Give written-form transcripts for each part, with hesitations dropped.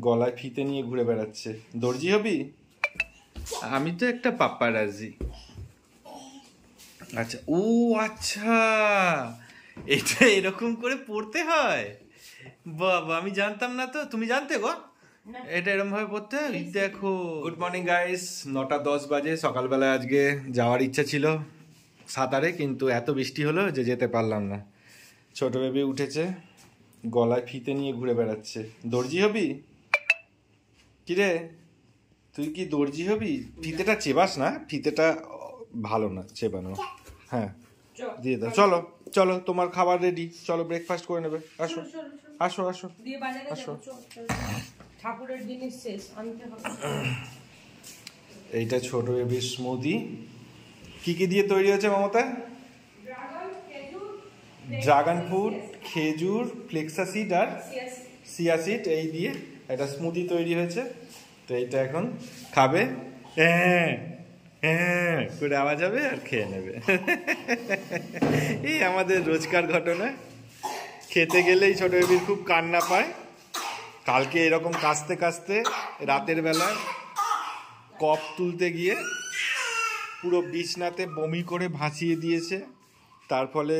গলায় ফিতে নিয়ে ঘুরে বেড়াচ্ছে। দর্জি হবি? আমি তো একটা পাপ্পারাজি। আচ্ছা, ও আচ্ছা, এটা এরকম করে পড়তে হয়? বাবা, আমি জানতাম না তো। তুমি জানতে গো এটা এরকম ভাবে পড়তে হয়? দেখো। গুড মর্নিং গাইস, 9:10 বাজে। সকালবেলা আজকে যাওয়ার ইচ্ছা ছিল সাঁতারে, কিন্তু এত বৃষ্টি হলো যে যেতে পারলাম না। ছোট বেবি উঠেছে, গলায় ফিতে নিয়ে ঘুরে বেড়াচ্ছে। দর্জি হবি? কিরে, তুই কি দর্জি হবি? ফিতেটা চেবাস না, ফিতেটা ভালো না চেবানো। হ্যাঁ, দিয়ে দাও। চলো চলো, তোমার খাবার রেডি, চলো ব্রেকফাস্ট করে নেবে। আসো আসো আসো আসো। ঠাকুরের জিনিস শেষ, আনতে হবে। এইটা ছোট বেবির স্মুদি। কি কি দিয়ে তৈরি হয়েছে মমতা? ড্রাগন ফ্রুট, খেজুর, ফ্লেক্সা সিড আর সিয়া সিড, এই দিয়ে একটা স্মুদি তৈরি হয়েছে। তো এইটা এখন খাবে, হ্যাঁ হ্যাঁ করে আওয়াজ হবে আর খেয়ে নেবে। এই আমাদের রোজকার ঘটনা। খেতে গেলেই ছোট বেবির খুব কান্না পায়। কালকে এরকম কাঁচতে কাঁচতে রাতের বেলায় কফ তুলতে গিয়ে পুরো বিছনাতে বমি করে ভাসিয়ে দিয়েছে। তার ফলে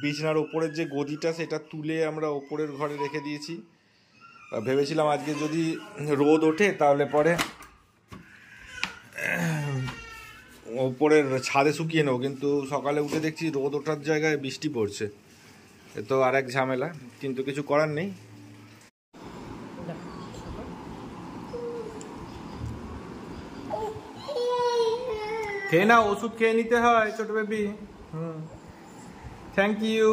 বিছনার ওপরের যে গদিটা সেটা তুলে আমরা ওপরের ঘরে রেখে দিয়েছি। ভেবেছিলাম আজকে যদি রোদ ওঠে তাহলে পরে ওপরের ছাদে শুকিয়ে নেবো, কিন্তু সকালে উঠে দেখছি রোদ ওঠার জায়গায় বৃষ্টি পড়ছে। এ তো আর এক ঝামেলা, কিন্তু কিছু করার নেই। খেয়ে নাও, ওষুধ খেয়ে নিতে হয় ছোট বেবি। Thank you.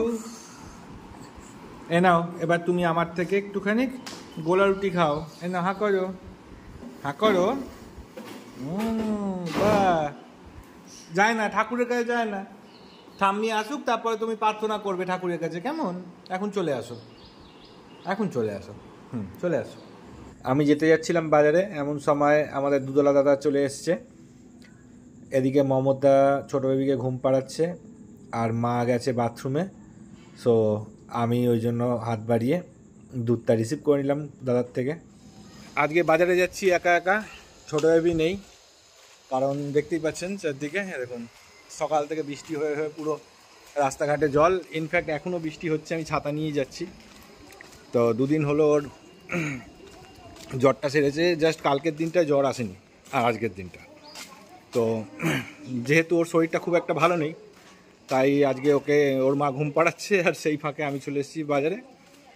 এ নাও, এবার তুমি আমার থেকে একটুখানি গোলা রুটি খাও। এ নাও, হা করো, হা করো। বাহ, যায় না, ঠাকুরের কাছে যায় না। ঠাম্মি আসুক, তারপরে তুমি প্রার্থনা করবে ঠাকুরের কাছে, কেমন? এখন চলে আসো, এখন চলে আসো, চলে আসো। আমি যেতে যাচ্ছিলাম বাজারে, এমন সময় আমাদের দুধওয়ালা দাদা চলে এসছে। এদিকে মমতা ছোটো বেবিকে ঘুম পাড়াচ্ছে, আর মা গেছে বাথরুমে। সো আমি ওই জন্য হাত বাড়িয়ে দুধটা রিসিভ করে নিলাম দাদার থেকে। আজকে বাজারে যাচ্ছি একা একা, ছোটো বেবি নেই, কারণ দেখতেই পাচ্ছেন চারদিকে দেখুন সকাল থেকে বৃষ্টি হয়ে হয়ে পুরো রাস্তাঘাটে জল। ইনফ্যাক্ট এখনও বৃষ্টি হচ্ছে, আমি ছাতা নিয়ে যাচ্ছি। তো দুদিন হলো ওর জ্বরটা সেরেছে, জাস্ট কালকের দিনটা জ্বর আসেনি, আর আজকের দিনটা। তো যেহেতু ওর শরীরটা খুব একটা ভালো নেই, তাই আজকে ওকে ওর মা ঘুম পাড়াচ্ছে, আর সেই ফাঁকে আমি চলে এসেছি বাজারে।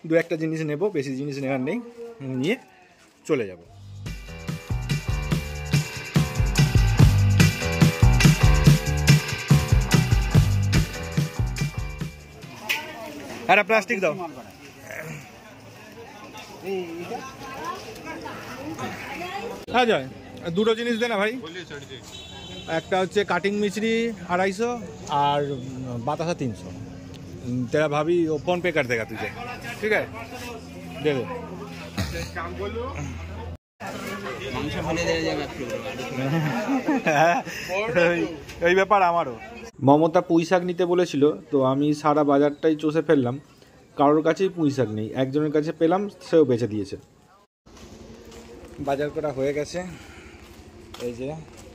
দু একটা জিনিস নেব, বেশি জিনিস নেওয়ার নেই, নিয়ে চলে যাব। আরে প্লাস্টিক দাও। হ্যাঁ যায়, দুটো জিনিস দে না ভাই। একটা হচ্ছে কাটিং মিচড়ি 250 আর বাতাসা 300। तेरा भाभी वो फोन पे कर देगा तुझे, ठीक है? दे दे। এই ব্যাপার আমারও। মমতা পুঁই শাক নিতে বলেছিল, তো আমি সারা বাজারটাই চষে ফেললাম, কারোর কাছেই পুঁই শাক নেই। একজনের কাছে পেলাম, সেও বেচে দিয়েছে। বাজার করা হয়ে গেছে। এই যে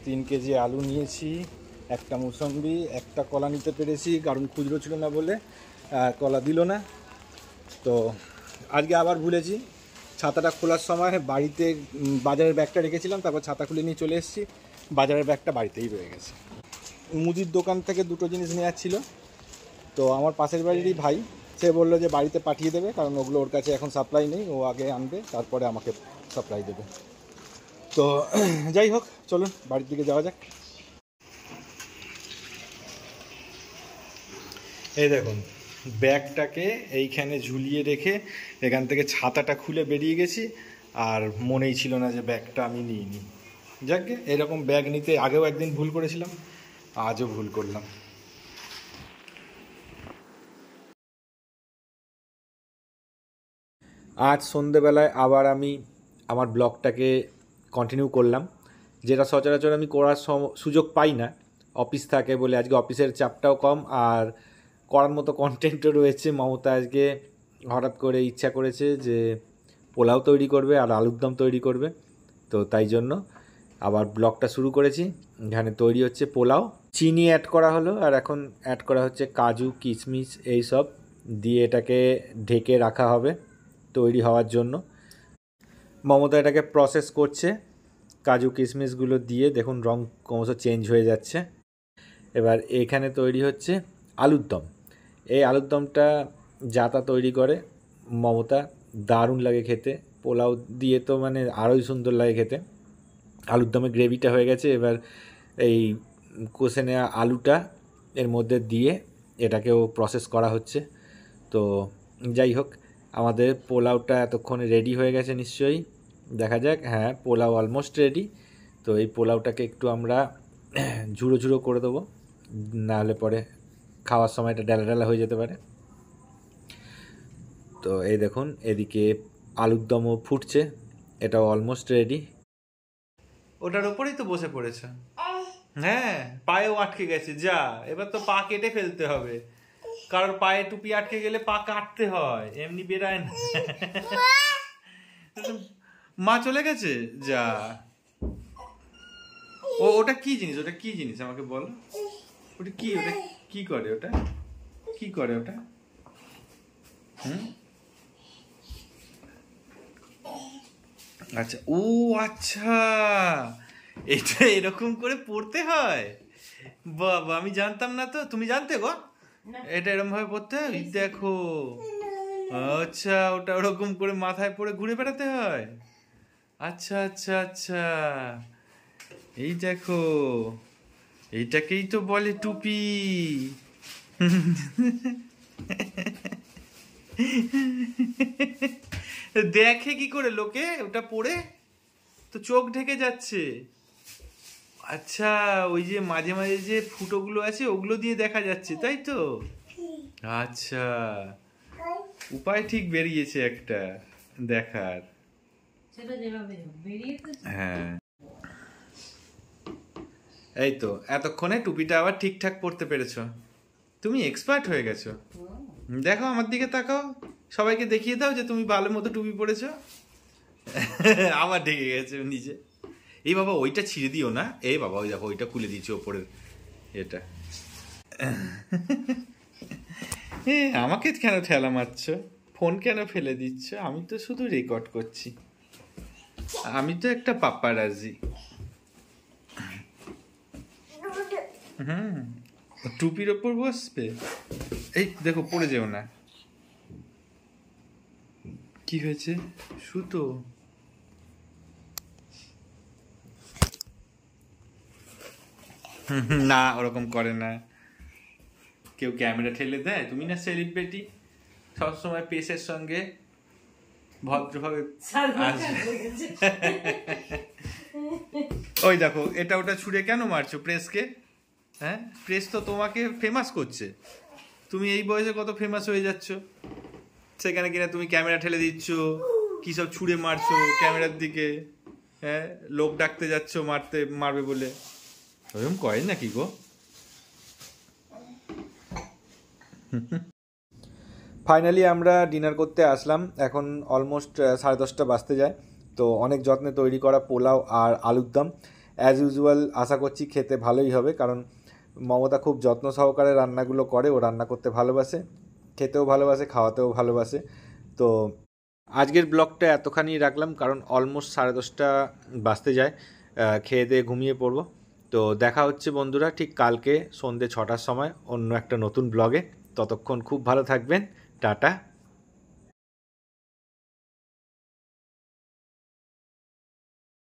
3 কেজি আলু নিয়েছি, একটা মুসম্বি, একটা কলা নিতে পেরেছি, কারণ খুচরো ছিল না বলে কলা দিল না। তো আজকে আবার ভুলেছি, ছাতাটা খোলার সময় বাড়িতে বাজারের ব্যাগটা রেখেছিলাম, তারপর ছাতা খুলে নিয়ে চলে এসেছি, বাজারের ব্যাগটা বাড়িতেই রয়ে গেছে। মুদির দোকান থেকে দুটো জিনিস নেওয়ার ছিল, তো আমার পাশের বাড়িরই ভাই, সে বললো যে বাড়িতে পাঠিয়ে দেবে, কারণ ওগুলো ওর কাছে এখন সাপ্লাই নেই, ও আগে আনবে তারপরে আমাকে সাপ্লাই দেবে। তো যাই হোক, চলুন বাড়ির দিকে যাওয়া যাক। এই দেখুন, ব্যাগটাকে এইখানে ঝুলিয়ে রেখে এখান থেকে ছাতাটা খুলে বেরিয়ে গেছি, আর মনেই ছিল না যে ব্যাগটা আমি নিইনি। যাকে এরকম ব্যাগ নিতে আগেও একদিন ভুল করেছিলাম, আজও ভুল করলাম। আজ সন্ধেবেলায় আবার আমি আমার ব্লগটাকে কন্টিনিউ করলাম, যেটা সচরাচর আমি করার সুযোগ পাই না, অফিস থাকে বলে। আজকে অফিসের চাপটাও কম, আর করার মতো কন্টেন্টও রয়েছে। মমতা আজকে হঠাৎ করে ইচ্ছা করেছে যে পোলাও তৈরি করবে আর আলুর দম তৈরি করবে। তো তাই জন্য আবার ব্লগটা শুরু করেছি। এখানে তৈরি হচ্ছে পোলাও, চিনি অ্যাড করা হলো আর এখন অ্যাড করা হচ্ছে কাজু কিশমিশ এই সব দিয়ে এটাকে ঢেকে রাখা হবে তৈরি হওয়ার জন্য। মমতা এটাকে প্রসেস করছে কাজু কিশমিশগুলো দিয়ে, দেখুন রং ক্রমশ চেঞ্জ হয়ে যাচ্ছে। এবার এখানে তৈরি হচ্ছে আলুর দম। এই আলুর দমটা যা তা তৈরি করে মমতা, দারুণ লাগে খেতে। পোলাও দিয়ে তো মানে আরোই সুন্দর লাগে খেতে। আলুর দমের গ্রেভিটা হয়ে গেছে, এবার এই কষে নেওয়া আলুটা এর মধ্যে দিয়ে এটাকেও প্রসেস করা হচ্ছে। তো যাই হোক, আমাদের পোলাওটা এতক্ষণে রেডি হয়ে গেছে নিশ্চয়ই, দেখা যাক। হ্যাঁ, পোলাও অলমোস্ট রেডি। তো এই পোলাওটাকে একটু আমরা ঝুড়ো ঝুড়ো করে দেবো, নাহলে পরে খাওয়ার সময় এটা ডালা ডালা হয়ে যেতে পারে। তো এই দেখুন এদিকে আলুর দমও ফুটছে, এটাও অলমোস্ট রেডি। ওটার ওপরেই তো বসে পড়েছে। হ্যাঁ, পায়েও আটকে গেছে, যা এবার তো পা কেটে ফেলতে হবে, কারোর পায়ে টুপি আটকে গেলে পা কাটতে হয়, এমনি বেরায় না। মা চলে গেছে, যা। ওটা কি জিনিস, ওটা কি জিনিস আমাকে বলো। ওটা কি, ওটা কি করে, ওটা কি করে ওটা? আচ্ছা, ও আচ্ছা, এটা এরকম করে পড়তে হয়। বাবা, আমি জানতাম না তো। তুমি জানতে গো এটা এরকম ভাবে পড়তে হয়? দেখো, আচ্ছা, ওটা ওরকম করে মাথায় পড়ে ঘুরে বেড়াতে হয়। আচ্ছা আচ্ছা আচ্ছা, এই দেখো, এইটাকেই তো বলে টুপি। দেখে কি করে লোকে ওটা পরে? তো চোখ ঢেকে যাচ্ছে। আচ্ছা, ওই যে মাঝে মাঝে যে ফুটোগুলো আছে ওগুলো দিয়ে দেখা যাচ্ছে, তাই তো? আচ্ছা, উপায় ঠিক বেরিয়েছে একটা দেখার। হ্যাঁ, এই তো এতক্ষণে টুপিটা আবার ঠিকঠাক পরতে পেরেছো। তুমি এক্সপার্ট হয়ে গেছো। দেখো আমার দিকে তাকাও, সবাইকে দেখিয়ে দাও যে তুমি ভালো মতো টুপি পরেছো। আবার ঢেকে গেছে নিচে। এই বাবা, ওইটা ছিঁড়ে দিও না। এই বাবা, ওই দেখো, ওইটা খুলে দিয়েছি ওপরের এটা। আমাকে কেন ঠেলা মারছো? ফোন কেন ফেলে দিচ্ছ? আমি তো শুধু রেকর্ড করছি। আমি তো একটা পাপ্পারাজি। টুপির ওপর বসবে? এই দেখো, পড়ে যেও না। কি হয়েছে? সুতো? না, ওরকম করে না। কেউ ক্যামেরা ঠেলে দেয়? তুমি না সেলিব্রিটি, সবসময় পেশের সঙ্গে ভদ্রভাবে। ওই দেখো, এটা ওটা ছুঁড়ে কেন মারছো প্রেসকে? হ্যাঁ, প্রেস তো তোমাকে ফেমাস করছে। তুমি এই বয়সে কত ফেমাস হয়ে যাচ্ছ, সেখানে কিনা তুমি ক্যামেরা ঠেলে দিচ্ছ, কি সব ছুঁড়ে মারছো ক্যামেরার দিকে। হ্যাঁ, লোক ডাকতে যাচ্ছ মারবে বলে। ওরকম করে নাকি গো? ফাইনালি আমরা ডিনার করতে আসলাম। এখন অলমোস্ট 10:30 বাজতে যায়। তো অনেক যত্নে তৈরি করা পোলাও আর আলুর দম, অ্যাজ ইউজুয়াল। আশা করছি খেতে ভালোই হবে, কারণ মমতা খুব যত্ন সহকারে রান্নাগুলো করে। ও রান্না করতে ভালোবাসে, খেতেও ভালোবাসে, খাওয়াতেও ভালোবাসে। তো আজকের ব্লগটা এতখানি রাখলাম, কারণ অলমোস্ট 10:30 বাজতে যায়। খেয়ে দিয়ে ঘুমিয়ে পড়বো। তো দেখা হচ্ছে বন্ধুরা ঠিক কালকে সন্ধ্যে 6টার সময় অন্য একটা নতুন ব্লগে। ততক্ষণ খুব ভালো থাকবেন। টাটা।